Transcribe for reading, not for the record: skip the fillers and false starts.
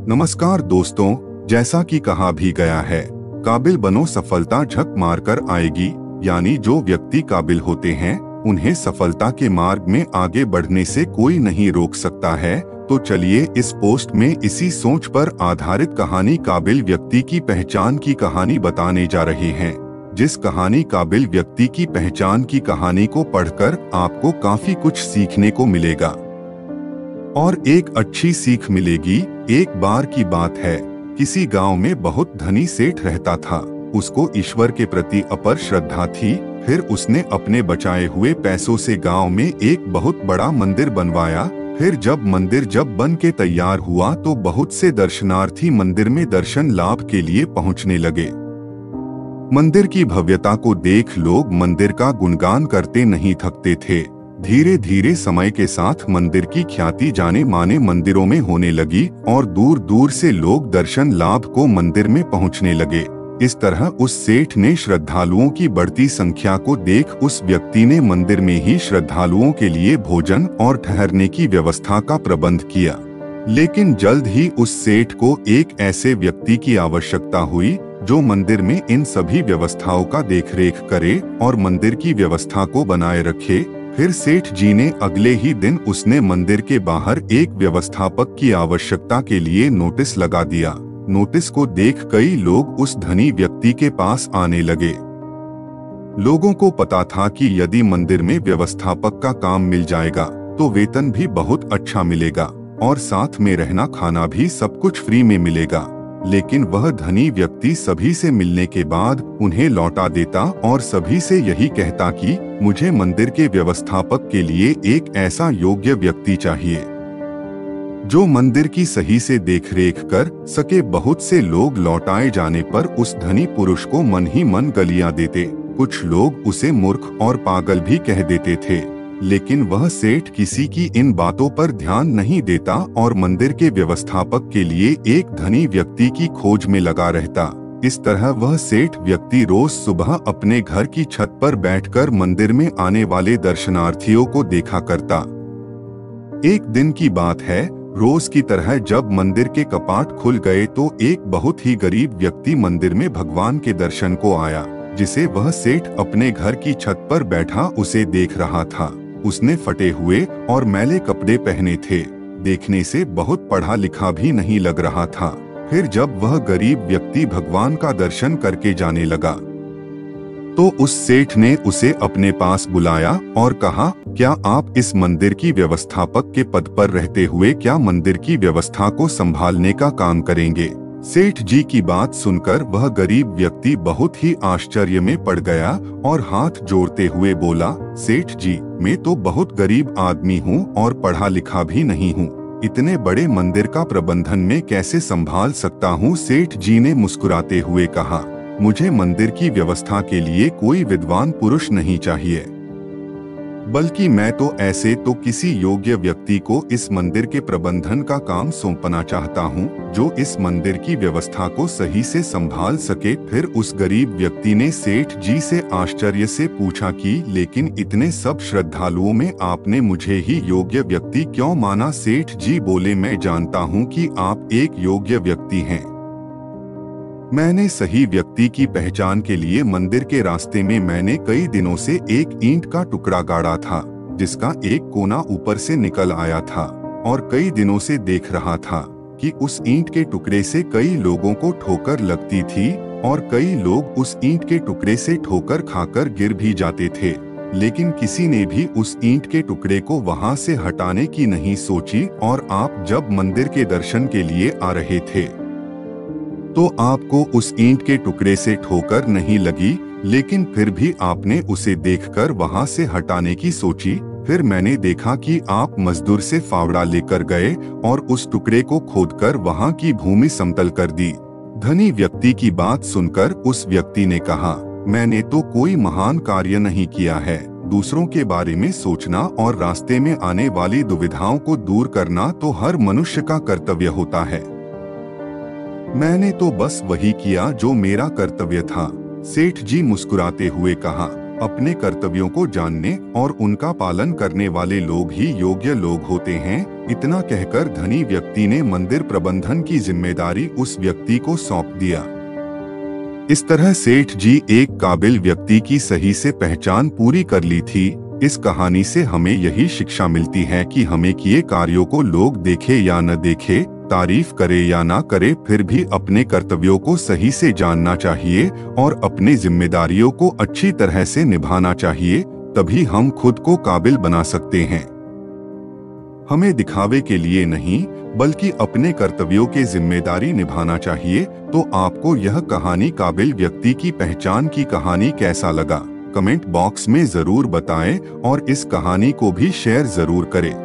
नमस्कार दोस्तों, जैसा कि कहा भी गया है, काबिल बनो सफलता झक मारकर आएगी। यानी जो व्यक्ति काबिल होते हैं उन्हें सफलता के मार्ग में आगे बढ़ने से कोई नहीं रोक सकता है। तो चलिए इस पोस्ट में इसी सोच पर आधारित कहानी काबिल व्यक्ति की पहचान की कहानी बताने जा रहे हैं। जिस कहानी काबिल व्यक्ति की पहचान की कहानी को पढ़कर आपको काफी कुछ सीखने को मिलेगा और एक अच्छी सीख मिलेगी। एक बार की बात है, किसी गांव में बहुत धनी सेठ रहता था। उसको ईश्वर के प्रति अपार श्रद्धा थी। फिर उसने अपने बचाए हुए पैसों से गांव में एक बहुत बड़ा मंदिर बनवाया। फिर जब मंदिर बन के तैयार हुआ तो बहुत से दर्शनार्थी मंदिर में दर्शन लाभ के लिए पहुंचने लगे। मंदिर की भव्यता को देख लोग मंदिर का गुणगान करते नहीं थकते थे। धीरे धीरे समय के साथ मंदिर की ख्याति जाने माने मंदिरों में होने लगी और दूर दूर से लोग दर्शन लाभ को मंदिर में पहुंचने लगे। इस तरह उस सेठ ने श्रद्धालुओं की बढ़ती संख्या को देख उस व्यक्ति ने मंदिर में ही श्रद्धालुओं के लिए भोजन और ठहरने की व्यवस्था का प्रबंध किया। लेकिन जल्द ही उस सेठ को एक ऐसे व्यक्ति की आवश्यकता हुई जो मंदिर में इन सभी व्यवस्थाओं का देखरेख करे और मंदिर की व्यवस्था को बनाए रखे। फिर सेठ जी ने अगले ही दिन उसने मंदिर के बाहर एक व्यवस्थापक की आवश्यकता के लिए नोटिस लगा दिया। नोटिस को देख कई लोग उस धनी व्यक्ति के पास आने लगे। लोगों को पता था कि यदि मंदिर में व्यवस्थापक का काम मिल जाएगा तो वेतन भी बहुत अच्छा मिलेगा और साथ में रहना खाना भी सब कुछ फ्री में मिलेगा। लेकिन वह धनी व्यक्ति सभी से मिलने के बाद उन्हें लौटा देता और सभी से यही कहता कि मुझे मंदिर के व्यवस्थापक के लिए एक ऐसा योग्य व्यक्ति चाहिए जो मंदिर की सही से देखरेख कर सके। बहुत से लोग लौटाए जाने पर उस धनी पुरुष को मन ही मन गालियां देते। कुछ लोग उसे मूर्ख और पागल भी कह देते थे, लेकिन वह सेठ किसी की इन बातों पर ध्यान नहीं देता और मंदिर के व्यवस्थापक के लिए एक धनी व्यक्ति की खोज में लगा रहता। इस तरह वह सेठ व्यक्ति रोज सुबह अपने घर की छत पर बैठकर मंदिर में आने वाले दर्शनार्थियों को देखा करता। एक दिन की बात है, रोज की तरह जब मंदिर के कपाट खुल गए तो एक बहुत ही गरीब व्यक्ति मंदिर में भगवान के दर्शन को आया, जिसे वह सेठ अपने घर की छत पर बैठा उसे देख रहा था। उसने फटे हुए और मैले कपड़े पहने थे, देखने से बहुत पढ़ा लिखा भी नहीं लग रहा था। फिर जब वह गरीब व्यक्ति भगवान का दर्शन करके जाने लगा तो उस सेठ ने उसे अपने पास बुलाया और कहा, क्या आप इस मंदिर की व्यवस्थापक के पद पर रहते हुए क्या मंदिर की व्यवस्था को संभालने का काम करेंगे? सेठ जी की बात सुनकर वह गरीब व्यक्ति बहुत ही आश्चर्य में पड़ गया और हाथ जोड़ते हुए बोला, सेठ जी, मैं तो बहुत गरीब आदमी हूँ और पढ़ा लिखा भी नहीं हूँ। इतने बड़े मंदिर का प्रबंधन में कैसे संभाल सकता हूँ? सेठ जी ने मुस्कुराते हुए कहा, मुझे मंदिर की व्यवस्था के लिए कोई विद्वान पुरुष नहीं चाहिए, बल्कि मैं तो ऐसे तो किसी योग्य व्यक्ति को इस मंदिर के प्रबंधन का काम सौंपना चाहता हूँ जो इस मंदिर की व्यवस्था को सही से संभाल सके। फिर उस गरीब व्यक्ति ने सेठ जी से आश्चर्य से पूछा कि लेकिन इतने सब श्रद्धालुओं में आपने मुझे ही योग्य व्यक्ति क्यों माना? सेठ जी बोले, मैं जानता हूँ कि आप एक योग्य व्यक्ति हैं। मैंने सही व्यक्ति की पहचान के लिए मंदिर के रास्ते में मैंने कई दिनों से एक ईंट का टुकड़ा गाड़ा था जिसका एक कोना ऊपर से निकल आया था और कई दिनों से देख रहा था कि उस ईंट के टुकड़े से कई लोगों को ठोकर लगती थी और कई लोग उस ईंट के टुकड़े से ठोकर खाकर गिर भी जाते थे, लेकिन किसी ने भी उस ईंट के टुकड़े को वहां से हटाने की नहीं सोची। और आप जब मंदिर के दर्शन के लिए आ रहे थे तो आपको उस ईंट के टुकड़े से ठोकर नहीं लगी, लेकिन फिर भी आपने उसे देखकर वहां से हटाने की सोची। फिर मैंने देखा कि आप मजदूर से फावड़ा लेकर गए और उस टुकड़े को खोदकर वहां की भूमि समतल कर दी। धनी व्यक्ति की बात सुनकर उस व्यक्ति ने कहा, मैंने तो कोई महान कार्य नहीं किया है। दूसरों के बारे में सोचना और रास्ते में आने वाली दुविधाओं को दूर करना तो हर मनुष्य का कर्तव्य होता है। मैंने तो बस वही किया जो मेरा कर्तव्य था। सेठ जी मुस्कुराते हुए कहा, अपने कर्तव्यों को जानने और उनका पालन करने वाले लोग ही योग्य लोग होते हैं। इतना कहकर धनी व्यक्ति ने मंदिर प्रबंधन की जिम्मेदारी उस व्यक्ति को सौंप दिया। इस तरह सेठ जी एक काबिल व्यक्ति की सही से पहचान पूरी कर ली थी। इस कहानी से हमें यही शिक्षा मिलती है कि हमें किए कार्यों को लोग देखे या न देखे, तारीफ करे या ना करे, फिर भी अपने कर्तव्यों को सही से जानना चाहिए और अपनी जिम्मेदारियों को अच्छी तरह से निभाना चाहिए। तभी हम खुद को काबिल बना सकते हैं। हमें दिखावे के लिए नहीं बल्कि अपने कर्तव्यों के जिम्मेदारी निभाना चाहिए। तो आपको यह कहानी काबिल व्यक्ति की पहचान की कहानी कैसा लगा, कमेंट बॉक्स में जरूर बताएं और इस कहानी को भी शेयर जरूर करें।